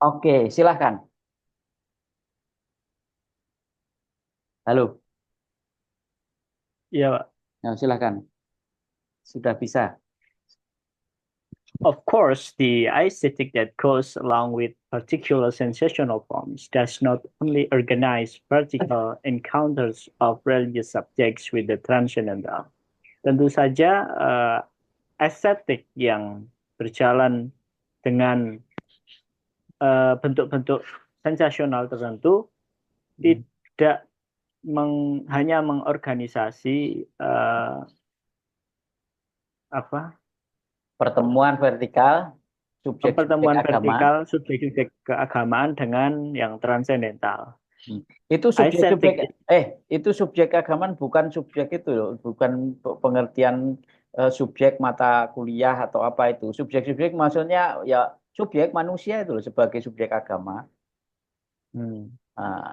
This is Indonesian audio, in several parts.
Oke, silahkan. Halo, Yeah, ya, silahkan. Sudah bisa. of course, the aesthetic that goes along with particular sensational forms does not only organize vertical encounters of religious subjects with the transcendental. Tentu saja estetik yang berjalan dengan bentuk-bentuk sensasional tertentu Hmm. tidak hanya mengorganisasi apa Pertemuan vertikal, subjek-subjek pertemuan agama. vertikal subjek-subjek keagamaan dengan yang transendental. Hmm. Itu subjek-subjek, Aesthetic itu subjek keagamaan bukan subjek itu loh, bukan pengertian subjek mata kuliah atau apa itu. Subjek-subjek maksudnya ya subjek manusia itu loh sebagai subjek agama. Ah,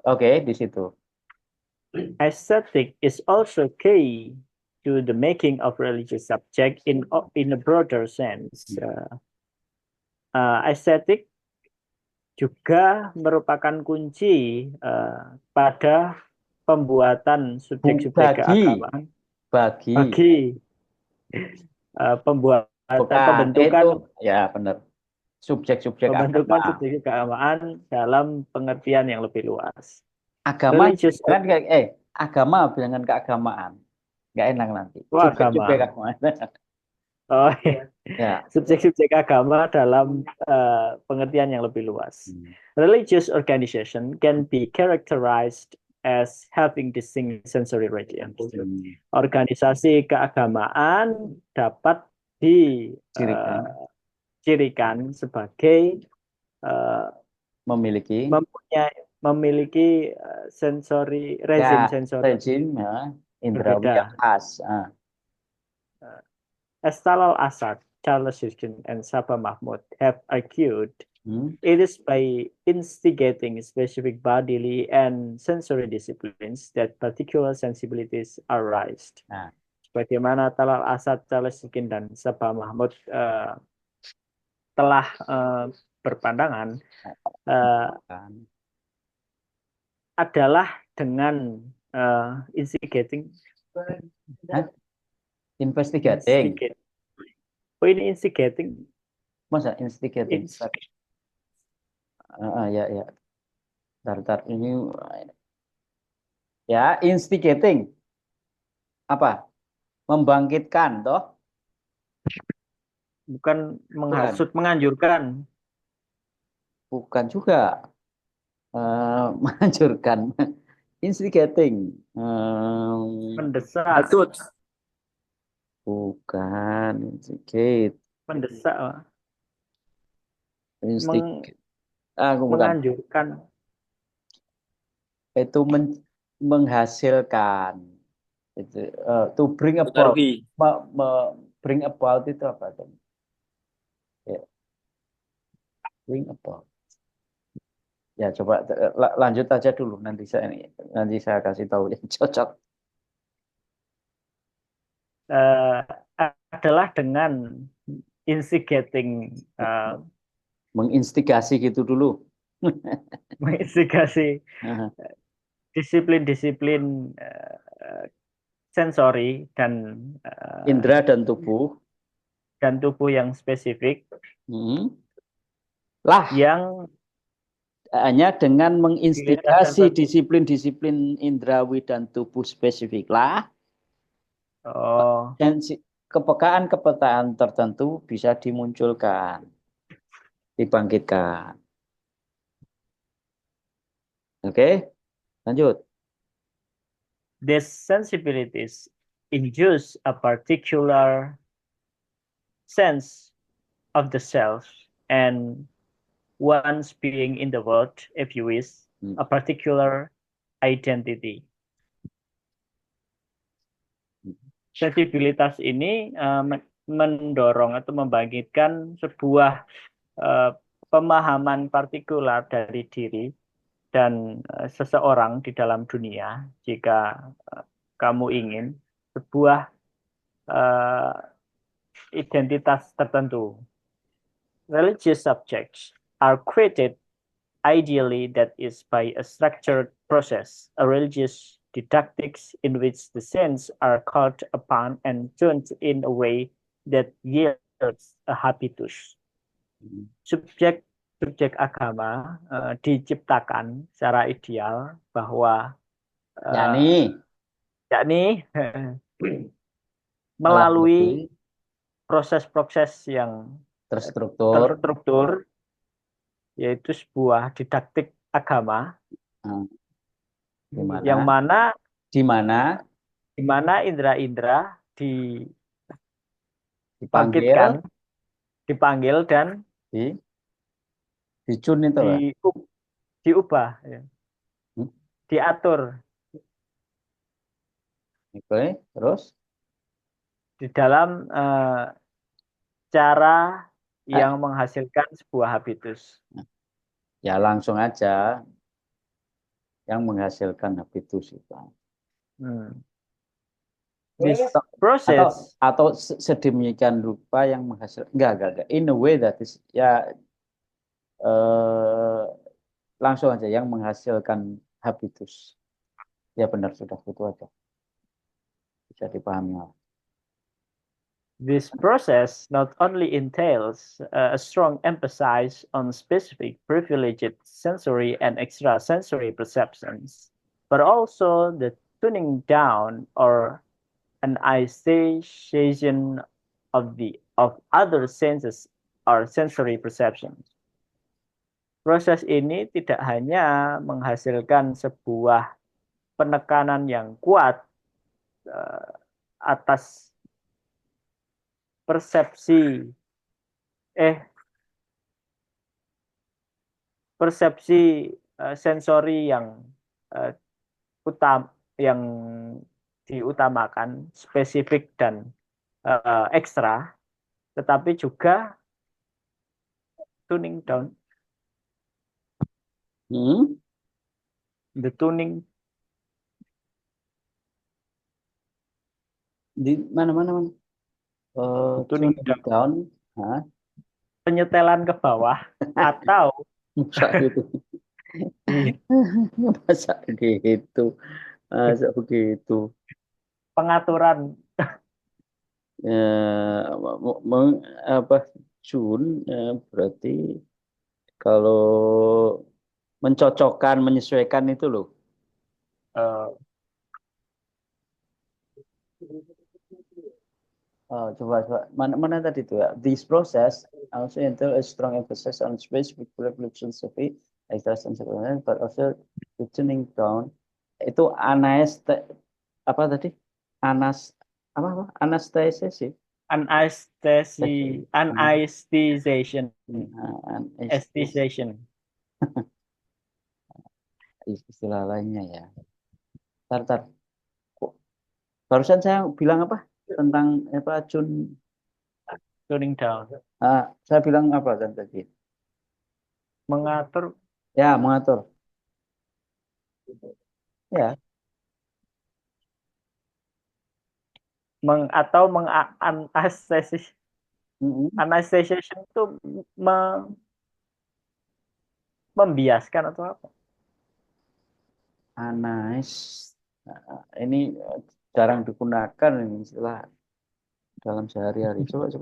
oke, di situ. aesthetic is also key to the making of religious subject in a broader sense. Aesthetic juga merupakan kunci pada pembuatan subjek-subjek Bagi, keagamaan bagi, bagi pembuatan bukan itu pembentukan ya benar. Subjek-subjek agama. pembentukan subjek keagamaan dalam pengertian yang lebih luas. Agama Religious jangan kayak agama dengan keagamaan. Nggak enak nanti. Subjek-subjek agama. agama. Oh, iya. Ya. Subjek-subjek agama dalam pengertian yang lebih luas. Hmm. Religious organization can be characterized as having distinct sensory regions. Hmm. Organisasi keagamaan dapat Ciri kan dicirikan sebagai eh, memiliki memiliki sensori rezim ya sensori rezim ya, indrawi yang berbeda. khas. Ah. As Al-Assad, Charles Hitchens, and Saba Mahmud have argued, Hmm. it is by instigating specific bodily and sensory disciplines that particular sensibilities are raised. Nah, Bagaimana Talal Asad, Charles Dickens, dan Sabah Mahmud telah berpandangan uh, kan. adalah dengan instigating, Hah? Investigating. instigate, oh ini instigating, Masa instigating? ins, Ya, ya. Tar, ini ya instigating apa? Membangkitkan toh? bukan Bukan. menghasut, menganjurkan, Bukan juga. Menghancurkan. Instigating. mendesak, Hasut. Bukan. Instigate. mendesak, meng, Instigate. Aku bukan. menganjurkan. Itu menghasilkan. Itu, to bring about. Mempengaruhi. Bring about itu apa? Tuh? Ya, bring about. Ya, coba lanjut aja dulu. Nanti saya kasih tahu yang cocok. eh, adalah dengan instigating, Menginstigasi gitu dulu. menginstigasi disiplin-disiplin sensori Indra dan tubuh. dan tubuh yang spesifik Hmm. Lah, yang hanya dengan fasilitas menginstigasi tertentu. disiplin-disiplin indrawi dan tubuh spesifik lah, Oh, dan kepekaan-kepekaan tertentu bisa dimunculkan, dibangkitkan. Oke, lanjut. these sensibilities induce a particular sense of the self and one's being in the world, if you wish, Hmm. a particular identity. Sensibilitas ini mendorong atau membangkitkan sebuah eh, pemahaman partikular dari diri dan seseorang di dalam dunia. Jika kamu ingin sebuah eh, identitas tertentu. religious subjects are created ideally that is by a structured process, a religious didactics in which the saints are called upon and tuned in a way that yields a habitus. Hmm. Subjek subjek agama diciptakan secara ideal bahwa yakni yakni melalui melalui proses-proses yang terstruktur, terstruktur, yaitu sebuah didaktik agama nah, di yang mana di mana mana indera-indera dipanggil dibangkitkan, dipanggil dan di dicun itu di, lah. diubah, ya, Hmm, diatur oke, terus di dalam cara eh, yang menghasilkan sebuah habitus. ya langsung aja yang menghasilkan habitus itu. Hmm. This atau process atau sedemikian rupa yang menghasilkan enggak in a way that is ya eh, langsung aja yang menghasilkan habitus ya benar sudah itu aja bisa dipahami. This process not only entails a strong emphasis on specific privileged sensory and extrasensory perceptions, but also the tuning down or anesthesia of other senses or sensory perceptions. Proses ini tidak hanya menghasilkan sebuah penekanan yang kuat atas persepsi persepsi sensori yang yang diutamakan spesifik dan ekstra, tetapi juga tuning down, the tuning di mana tuning tuning down, hah? penyetelan ke bawah atau Masa gitu, masa gitu, masa begitu. pengaturan Apa Jun berarti kalau mencocokkan menyesuaikan itu loh. uh, Coba mana tadi itu ya. This process also entail a strong emphasis on specific reflections of it, extrasensory, but also the tuning down. Itu apa tadi? Anas apa? Anestesi. anesthetization Anestesi. anesthesia Istilah lainnya ya. Tar. Kok barusan saya bilang apa? Tentang apa Jun? tuning down Saya bilang apa kan tadi? mengatur Ya, mengatur. Ya. atau menganestesis Mm-mm. anesthesia itu membiaskan atau apa? Anais. Ini jarang digunakan ini istilah dalam sehari-hari. Coba.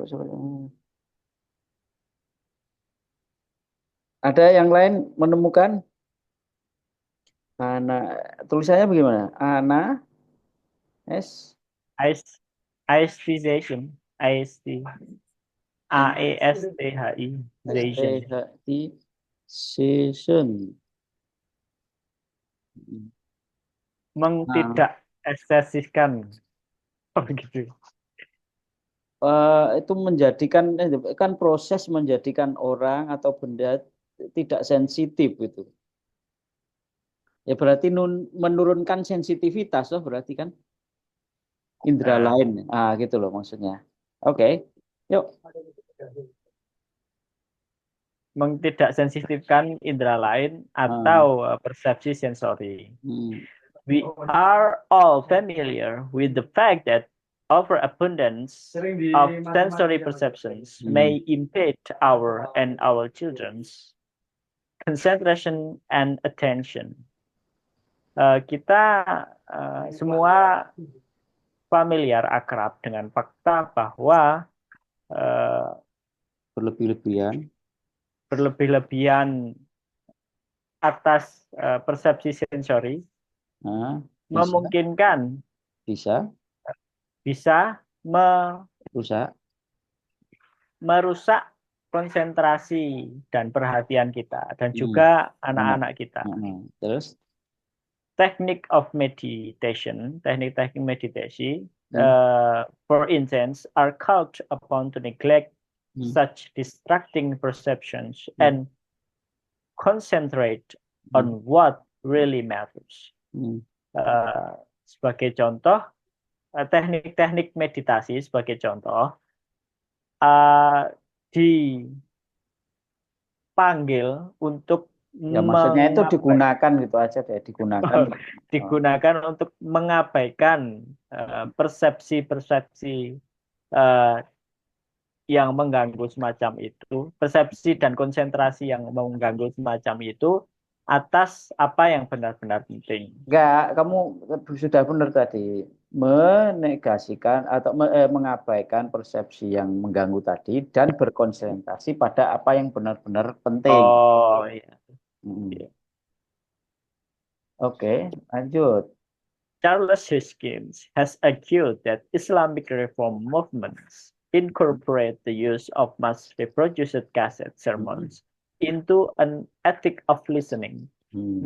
Ada yang lain menemukan ana tulisannya bagaimana? S Aesthesia, S T aesthesia, H I session. Nah, mengtidak estetiskan begitu. itu menjadikan kan proses menjadikan orang atau benda tidak sensitif itu. Ya berarti menurunkan sensitivitas loh berarti kan indera lain. Gitu loh maksudnya. Oke. Yuk. Mengtidak sensitifkan indera lain Ah, atau persepsi sensori. hmm. We are all familiar with the fact that overabundance of sensory perceptions may impede our and our children's concentration and attention. Kita semua familiar akrab dengan fakta bahwa berlebih-lebihan atas persepsi sensori memungkinkan bisa merusak konsentrasi dan perhatian kita dan juga anak-anak kita. Terus Teknik meditasi, for instance, are called upon to neglect such distracting perceptions and concentrate on what really matters. Sebagai contoh, teknik-teknik meditasi sebagai contoh dipanggil untuk maksudnya itu digunakan gitu aja deh, digunakan untuk mengabaikan persepsi-persepsi yang mengganggu semacam itu, persepsi dan konsentrasi yang mengganggu semacam itu atas apa yang benar-benar penting. Enggak, kamu sudah benar tadi, menegasikan atau mengabaikan persepsi yang mengganggu tadi dan berkonsentrasi pada apa yang benar-benar penting. Oh iya. Oke, lanjut. Charles Hoskin has argued that Islamic reform movements incorporate the use of mass reproduced cassette sermons into an ethic of listening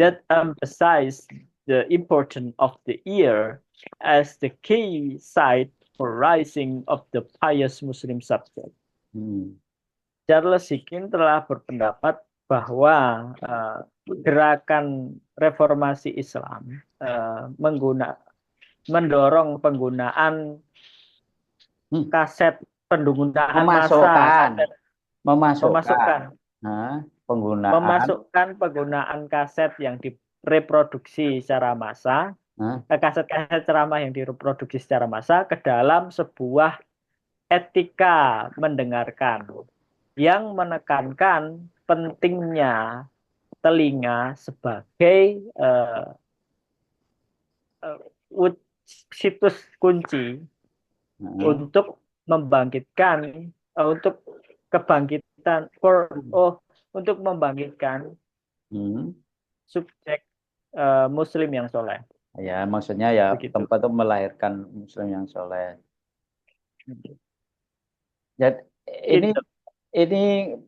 that emphasize the importance of the ear as the key site for rising of the pious Muslim subject. Charles Hoskin telah berpendapat bahwa gerakan reformasi Islam mendorong penggunaan kaset, penggunaan penggunaan kaset yang direproduksi secara massal, kaset-kaset ceramah yang direproduksi secara massal ke dalam sebuah etika mendengarkan yang menekankan pentingnya telinga sebagai situs kunci untuk membangkitkan untuk kebangkitan untuk membangkitkan subjek Muslim yang soleh. Ya, maksudnya ya tempat untuk melahirkan Muslim yang soleh. Jadi ini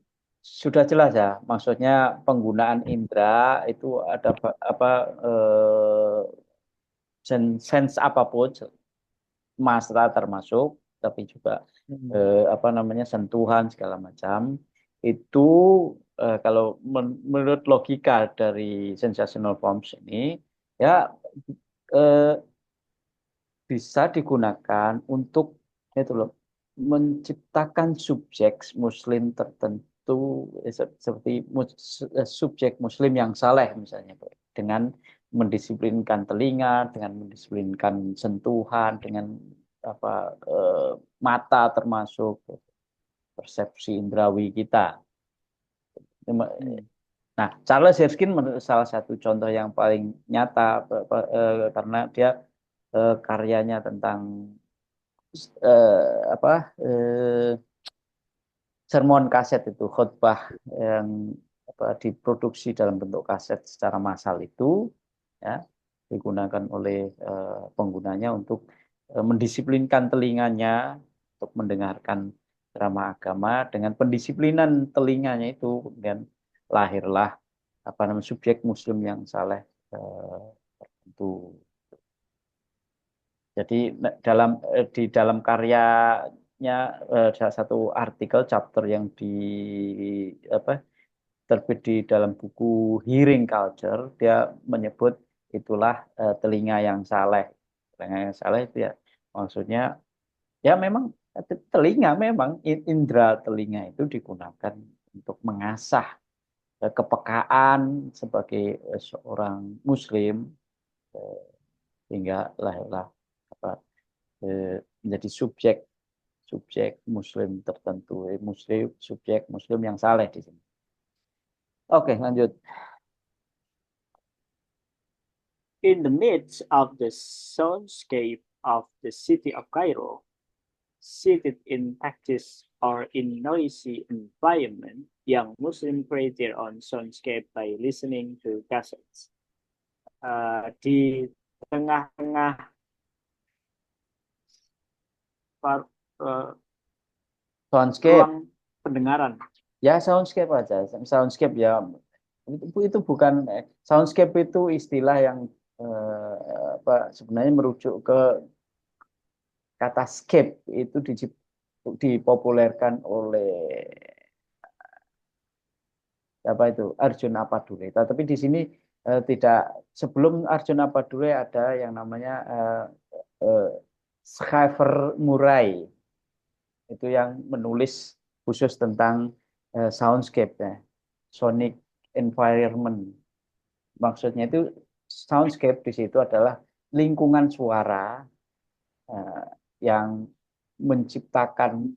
sudah jelas ya, maksudnya penggunaan indera itu ada sense apapun, mata termasuk, tapi juga sentuhan segala macam itu kalau menurut logika dari sensational forms ini ya bisa digunakan untuk itu loh, menciptakan subjek Muslim tertentu seperti subjek Muslim yang saleh misalnya, dengan mendisiplinkan telinga, dengan mendisiplinkan sentuhan, dengan mata termasuk persepsi indrawi kita. Nah, Charles Hoskin salah satu contoh yang paling nyata karena dia karyanya tentang sermon kaset itu, khutbah yang diproduksi dalam bentuk kaset secara massal itu ya digunakan oleh penggunanya untuk mendisiplinkan telinganya untuk mendengarkan ceramah agama. Dengan pendisiplinan telinganya itu kemudian lahirlah subjek Muslim yang saleh tertentu. Jadi di dalam karyanya satu artikel chapter yang terbit di dalam buku Hearing Culture, dia menyebut itulah telinga yang saleh. Telinga yang saleh itu ya maksudnya ya memang telinga, memang indera telinga itu digunakan untuk mengasah kepekaan sebagai seorang Muslim, sehingga lahirlah menjadi subjek Muslim tertentu, subjek Muslim yang saleh di sini. Oke, lanjut. In the midst of the soundscape of the city of Cairo, seated in practice or in noisy environment, young Muslim create their own soundscape by listening to cassettes. Di tengah-tengah Soundscape. ruang pendengaran. Ya, soundscape aja. Soundscape ya. Itu bukan soundscape itu istilah yang sebenarnya merujuk ke kata scape itu dipopulerkan oleh apa itu Arjuna Padure. Tapi di sini tidak, sebelum Arjuna Padure ada yang namanya Schaeffer Murray, itu yang menulis khusus tentang soundscape ya, sonic environment. Maksudnya itu soundscape di situ adalah lingkungan suara yang menciptakan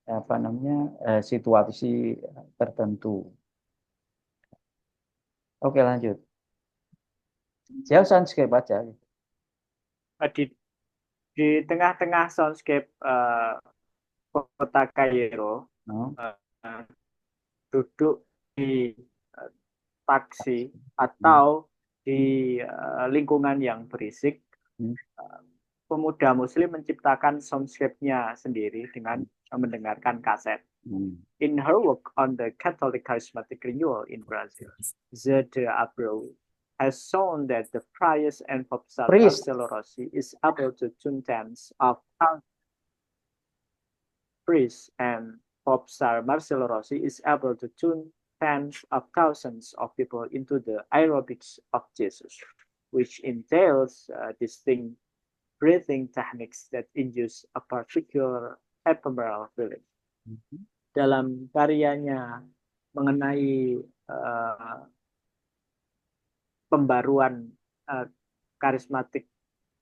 apa namanya situasi tertentu. Oke, lanjut. Jauh soundscape aja. Di tengah-tengah soundscape kota Kairo, duduk di taksi atau di lingkungan yang berisik, pemuda Muslim menciptakan soundscape-nya sendiri dengan mendengarkan kaset. In her work on the Catholic Charismatic Renewal in Brazil, Zede Abreu has shown that the priest and Popstar Marcelo Rossi is able to tune tens of thousands. Priest and Popstar Marcelo Rossi is able to tune tens of thousands of people into the aerobics of Jesus, which entails distinct breathing techniques that induce a particular ephemeral feeling. Dalam karyanya mengenai pembaruan karismatik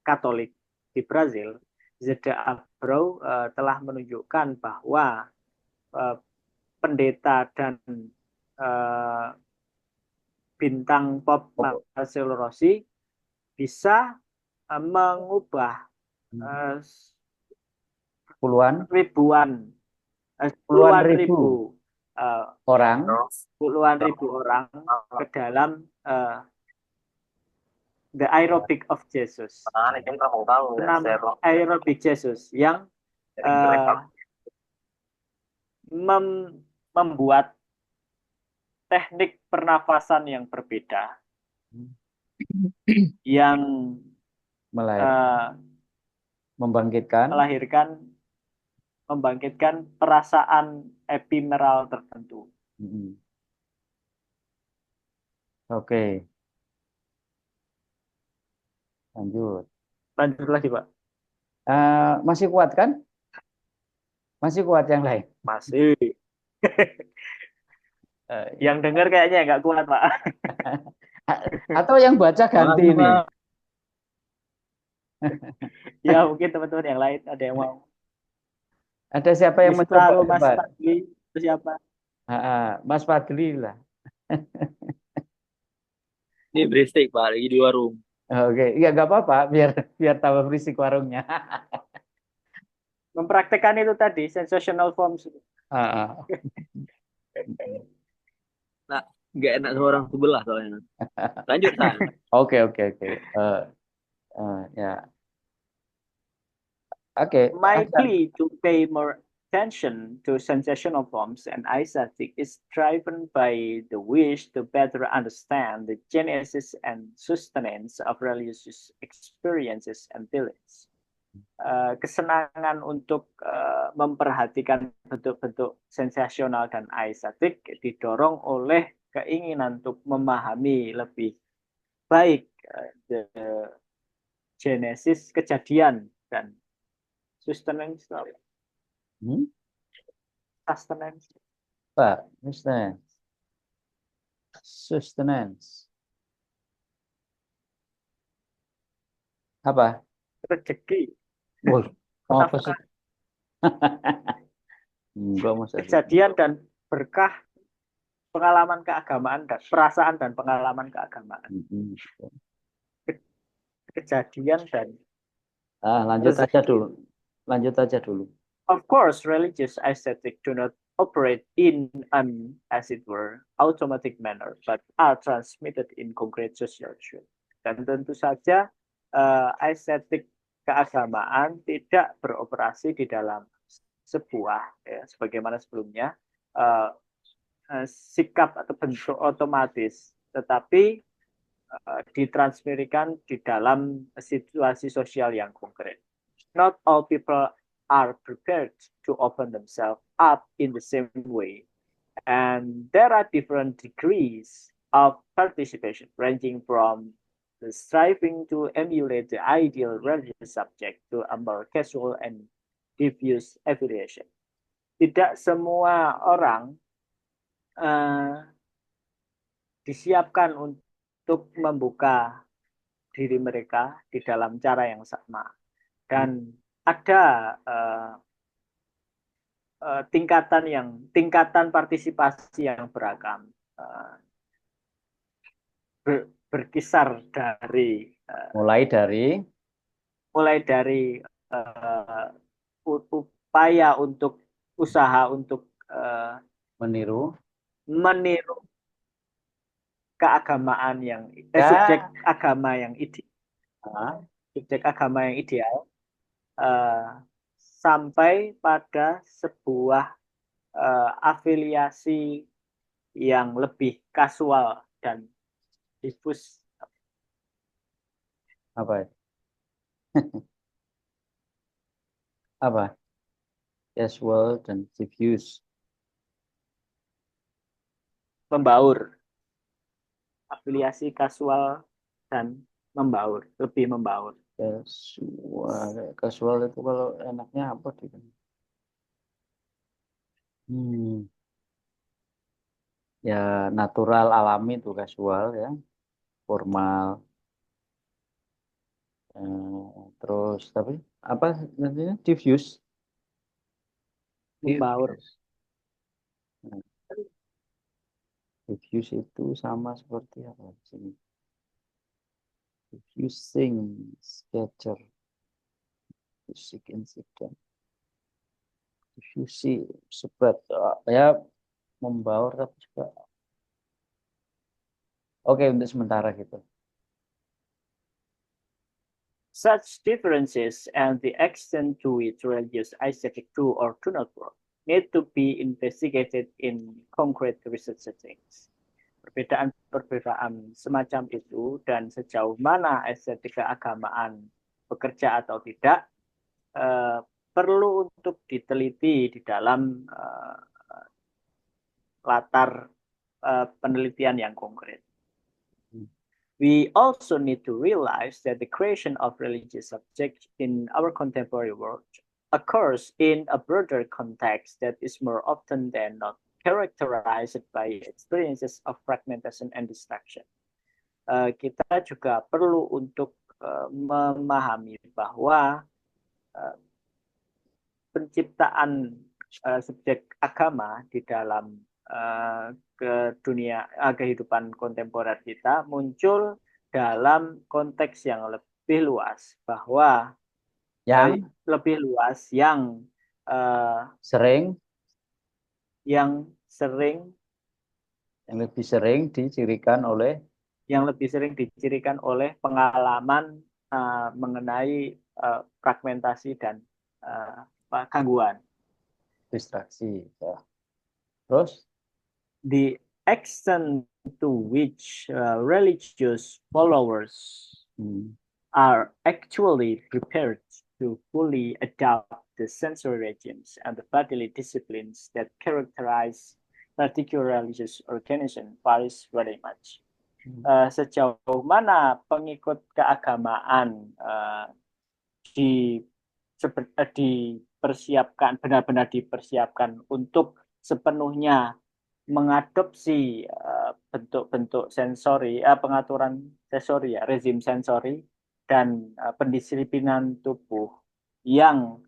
Katolik di Brazil, Zede Abreu telah menunjukkan bahwa pendeta dan bintang pop Marcelo Rossi bisa mengubah puluhan ribu orang ke dalam the aerobic of Jesus, aerobic Jesus yang membuat teknik pernafasan yang berbeda, yang membangkitkan perasaan epimeral tertentu. Oke. Lanjut lagi, Pak. Masih kuat kan? Masih kuat yang lain? Masih. Yang dengar kayaknya nggak kuat, Pak. Atau yang baca ganti ini? Ya, mungkin teman-teman yang lain ada yang mau. Ada siapa yang mencoba? Mas Fadli, itu siapa? Mas Fadli lah. Ini berisik, Pak, lagi di warung. Oke, ya nggak apa-apa, biar tambah berisik warungnya. Mempraktekkan itu tadi, sensational forms. Nah, nggak enak sama orang sebelah soalnya. Lanjut, San. Oke. Ya. Oke. My plea to pay more attention to sensational forms and aesthetic is driven by the wish to better understand the genesis and sustenance of religious experiences and feelings. Kesenangan untuk memperhatikan bentuk-bentuk sensasional dan aesthetic didorong oleh keinginan untuk memahami lebih baik the genesis, kejadian, dan sustenance. Sustenance. Apa? Rezeki. Woi, apa sih? Pernah Enggak masa sih. kejadian dan berkah pengalaman keagamaan dan perasaan dan pengalaman keagamaan. Mm-mm. Kejadian dan Lanjut aja rezeki. dulu. Lanjut aja dulu. Of course, religious aesthetic do not operate in an, as it were, automatic manner, but are transmitted in concrete social action. Dan tentu saja estetik keagamaan tidak beroperasi di dalam sebuah, ya, sebagaimana sebelumnya, uh, sikap atau bentuk otomatis, tetapi ditransmisikan di dalam situasi sosial yang konkret. Not all people are prepared to open themselves up in the same way. And there are different degrees of participation, ranging from the striving to emulate the ideal religious subject to a more casual and diffuse affiliation. Tidak semua orang disiapkan untuk membuka diri mereka di dalam cara yang sama. Dan ada tingkatan partisipasi yang beragam, berkisar dari mulai dari upaya untuk usaha untuk meniru keagamaan yang Ya. subjek agama yang Ah, ideal sampai pada sebuah afiliasi yang lebih kasual dan difus. apa? Apa? Casual dan diffuse. Membaur. Afiliasi kasual dan membaur, lebih membaur. Casual itu kalau enaknya apa gitu? Ya natural alami itu casual ya, formal. Terus tapi apa nantinya diffuse? Membaur. Diffuse itu sama seperti apa sini? Diffusing sketcher, diffusing incident, diffusing spread ya membaur tapi juga oke untuk sementara gitu. Such differences and the extent to which religious aesthetic do or do not work need to be investigated in concrete research settings. Perbedaan-perbedaan semacam itu dan sejauh mana estetika keagamaan bekerja atau tidak perlu untuk diteliti di dalam latar penelitian yang konkret. We also need to realize that the creation of religious subjects in our contemporary world occurs in a broader context that is more often than not characterized by experiences of fragmentation and destruction. Kita juga perlu untuk memahami bahwa penciptaan subjek agama di dalam kehidupan kontemporer kita muncul dalam konteks yang lebih luas, bahwa yang sering dicirikan oleh pengalaman mengenai fragmentasi dan gangguan, distraksi ya. Terus the extent to which religious followers are actually prepared to fully adopt the sensory regimes and the bodily disciplines that characterize particular religious organization varies very much. Sejauh mana pengikut keagamaan benar-benar dipersiapkan untuk sepenuhnya mengadopsi bentuk-bentuk sensori, pengaturan sensori, rezim sensori dan pendisiplinan tubuh yang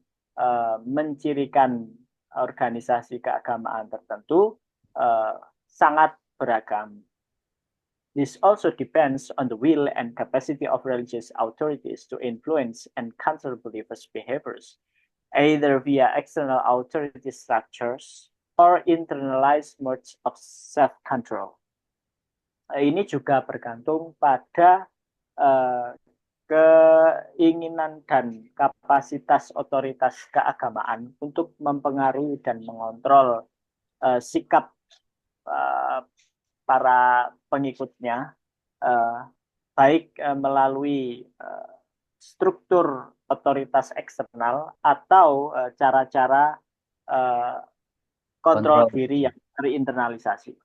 mencirikan organisasi keagamaan tertentu sangat beragam. This also depends on the will and capacity of religious authorities to influence and counter believers' behaviors, either via external authority structures or internalized modes of self-control. Ini juga bergantung pada keinginan dan kapasitas otoritas keagamaan untuk mempengaruhi dan mengontrol sikap para pengikutnya, baik melalui struktur otoritas eksternal atau cara-cara kontrol diri yang terinternalisasi.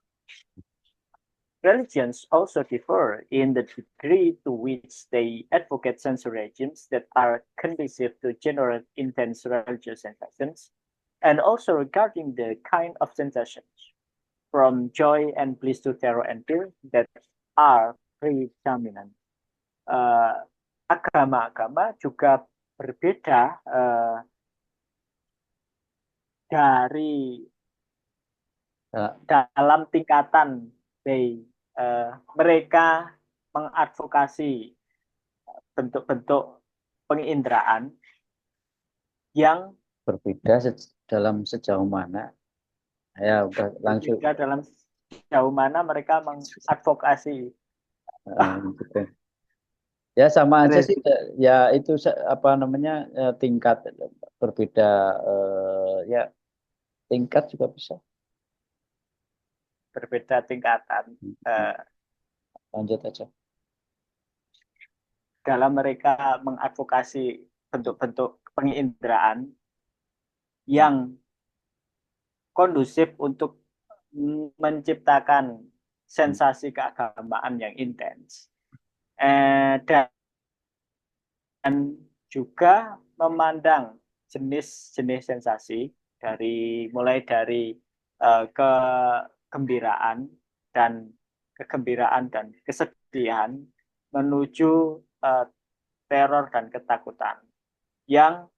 Religions also differ in the degree to which they advocate censored regimes that are conducive to generate intense religious sensations, and also regarding the kind of sensations, from joy and bliss to terror and fear, that are predominant. Agama-agama juga berbeda dari dalam tingkatan mereka mengadvokasi bentuk-bentuk penginderaan yang berbeda dalam sejauh mana. Ya, udah langsung. Berbeda dalam sejauh mana mereka mengadvokasi. Gitu. Ya sama aja sih. Ya itu apa namanya tingkat berbeda. Ya tingkat juga bisa. Berbeda tingkatan. Lanjut aja. Dalam mereka mengadvokasi bentuk-bentuk penginderaan yang kondusif untuk menciptakan sensasi keagamaan yang intens. Dan juga memandang jenis-jenis sensasi mulai dari kegembiraan dan kesedihan menuju teror dan ketakutan yang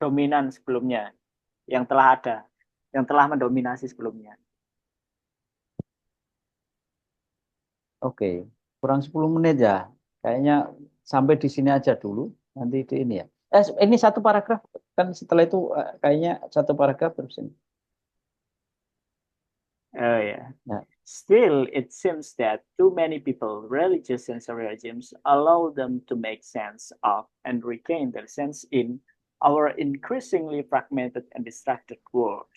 dominan sebelumnya, yang telah mendominasi sebelumnya. Oke, kurang 10 menit ya. Kayaknya sampai di sini aja dulu. Nanti di ini ya. Ini satu paragraf. Kan setelah itu kayaknya satu paragraf terus ini. Oh yeah. Still, it seems that too many people, religious censored regimes, allow them to make sense of and regain their sense in our increasingly fragmented and distracted world.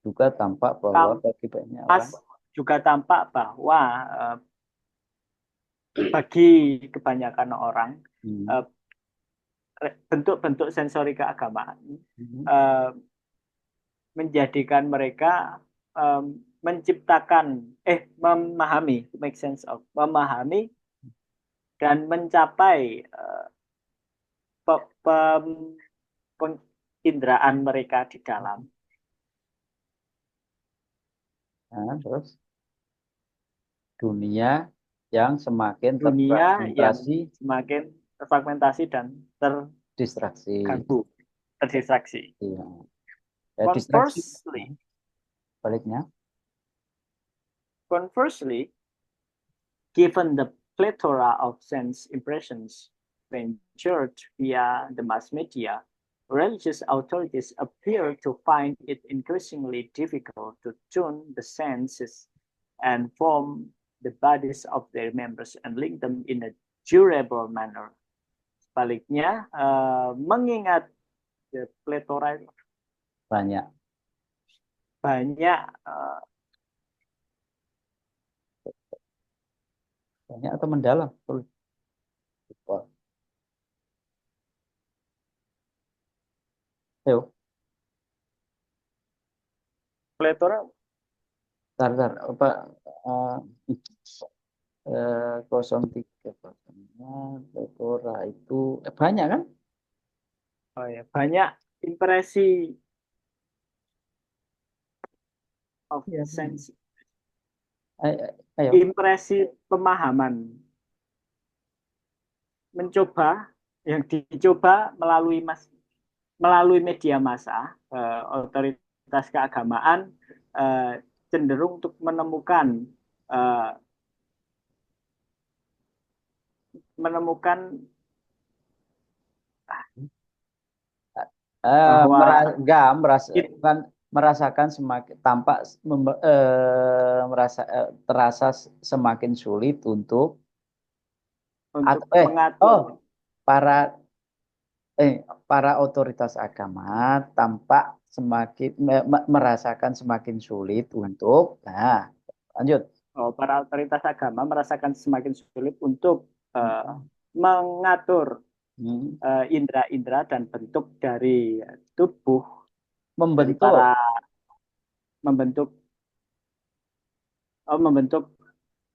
Juga tampak bahwa bagi banyak orang bagi kebanyakan orang bentuk-bentuk sensori keagamaan menjadikan mereka memahami, to make sense of, memahami dan mencapai penginderaan mereka di dalam. Nah, terus dunia yang semakin terfragmentasi dan terdistraksi. Iya. Ya, Conversely, given the plethora of sense impressions ventured via the mass media, religious authorities appear to find it increasingly difficult to tune the senses and form the bodies of their members and link them in a durable manner. Sebaliknya, mengingat the plethora banyak atau mendalam. Ayo. Plethora. Bentar, apa 03 plethora itu banyak kan? Oh ya, banyak impresi of sense. Ayo. impresi pemahaman, mencoba yang dicoba melalui media massa, otoritas keagamaan cenderung untuk menemukan bahwa Enggak bukan merasakan semakin tampak terasa semakin sulit untuk mengatur para para otoritas agama tampak semakin merasakan semakin sulit untuk lanjut. Para otoritas agama merasakan semakin sulit untuk mengatur indera-indera dan bentuk dari tubuh dari para membentuk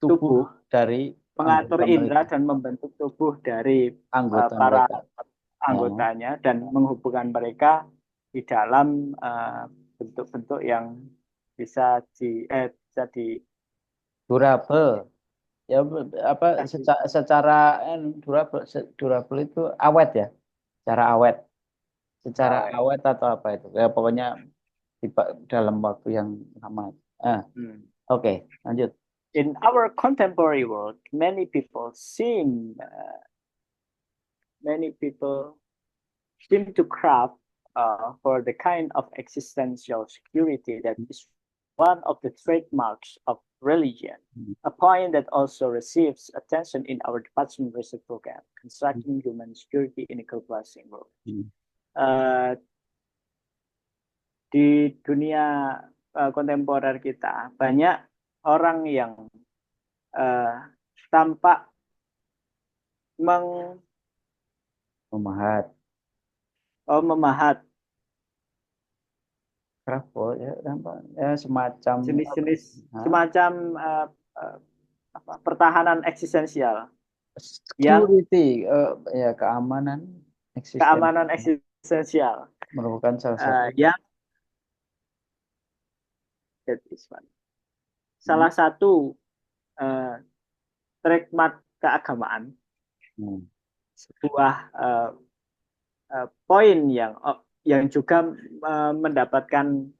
tubuh dari mengatur indera dan membentuk tubuh dari para anggotanya dan menghubungkan mereka di dalam bentuk-bentuk yang bisa di durable ya secara durable itu awet ya, secara awet atau apa itu ya, pokoknya dalam waktu yang lama. Oke, lanjut. In our contemporary world, many people seem to craft for the kind of existential security that is one of the trademarks of religion, a point that also receives attention in our department research program, Constructing Human Security in a Globalizing World. Di dunia kontemporer kita, banyak orang yang tampak memahat semacam jenis-jenis semacam pertahanan eksistensial, security ya keamanan eksistensial merupakan salah satu salah satu trademark keagamaan, sebuah poin yang juga mendapatkan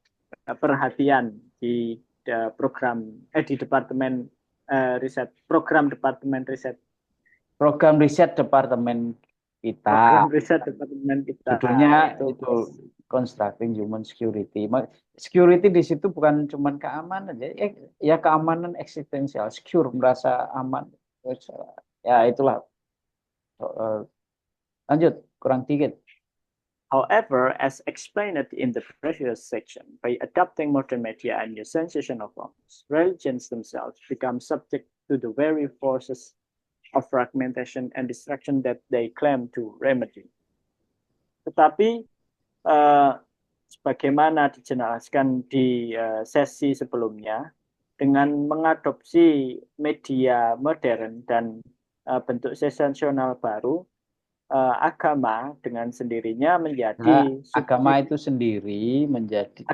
perhatian di di departemen riset, program riset departemen kita. Judulnya itu Constructing Human Security. Security di situ bukan cuma keamanan ya keamanan eksistensial, secure, merasa aman. Ya itulah. Lanjut, kurang dikit. However, as explained in the previous section, by adopting modern media and new sensational forms, religions themselves become subject to the very forces of fragmentation and destruction that they claim to remedy. Tetapi, sebagaimana dijelaskan di sesi sebelumnya, dengan mengadopsi media modern dan bentuk sensasional baru, agama dengan sendirinya menjadi agama itu sendiri menjadi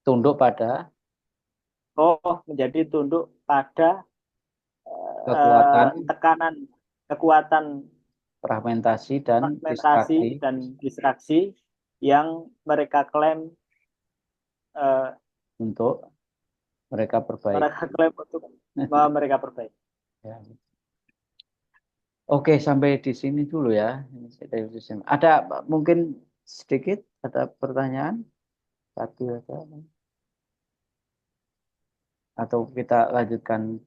tunduk pada menjadi tunduk pada kekuatan fragmentasi dan distraksi yang mereka klaim untuk mereka perbaiki. Ya. Oke, sampai di sini dulu ya. Ada mungkin sedikit ada pertanyaan? Satu atau kita lanjutkan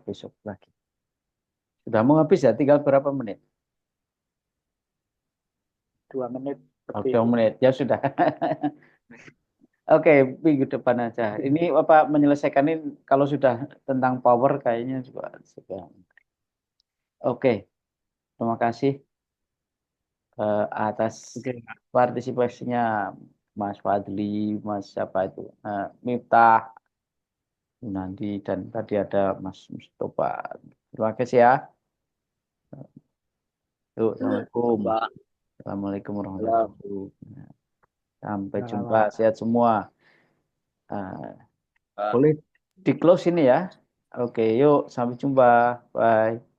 besok lagi. Sudah mau habis ya, tinggal berapa menit? 2 menit. 2 menit, ya sudah. Oke, minggu depan aja. Ini menyelesaikan ini kalau sudah tentang power kayaknya juga sudah. Oke, terima kasih atas partisipasinya Mas Fadli, Mas siapa itu, Miftah, Nandi, dan tadi ada Mas Mustafa. Terima kasih ya. Assalamualaikum warahmatullahi wabarakatuh. Sampai jumpa, sehat semua. Ah, boleh di close ini ya. Oke, yuk sampai jumpa. Bye.